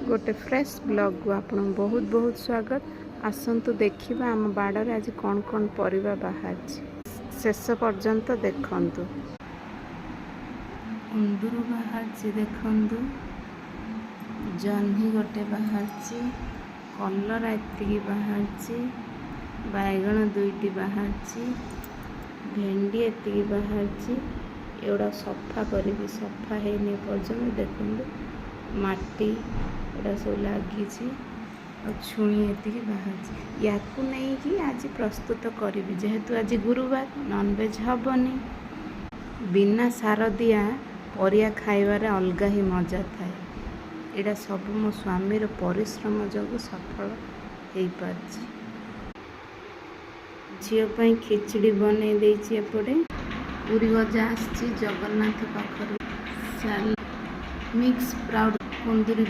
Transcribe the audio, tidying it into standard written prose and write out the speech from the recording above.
गोटे fresh blog को आप बहुत बहुत स्वागत। आसतु देखा आम बाड़े आज कौन कौन परिबा बाहर शेष पर्यंत देखु। कुंदूर बाहर देखु, जह्नी गोटे बाहर, कलरा एति बाहर, बैगण दुईटी बाहर, भेंडी एति बाहर। एगुड़ा सफा करी सफा है पर्यटन देखु माटी एटा सब लगी छुई एति बाहर। या नहीं कि आज प्रस्तुत करी जेहेतु आज गुरुवार नॉनवेज हबनी। बिना सार दिया परिया खाइबार अलग ही मजा थाए। एटा सब मो स्वामीर परिश्रम जो सफल हो पार। झील खिचड़ी बन एपटे पूरी गजा आसी जगन्नाथ पाखर मिक्स प्राउड कुंदूरी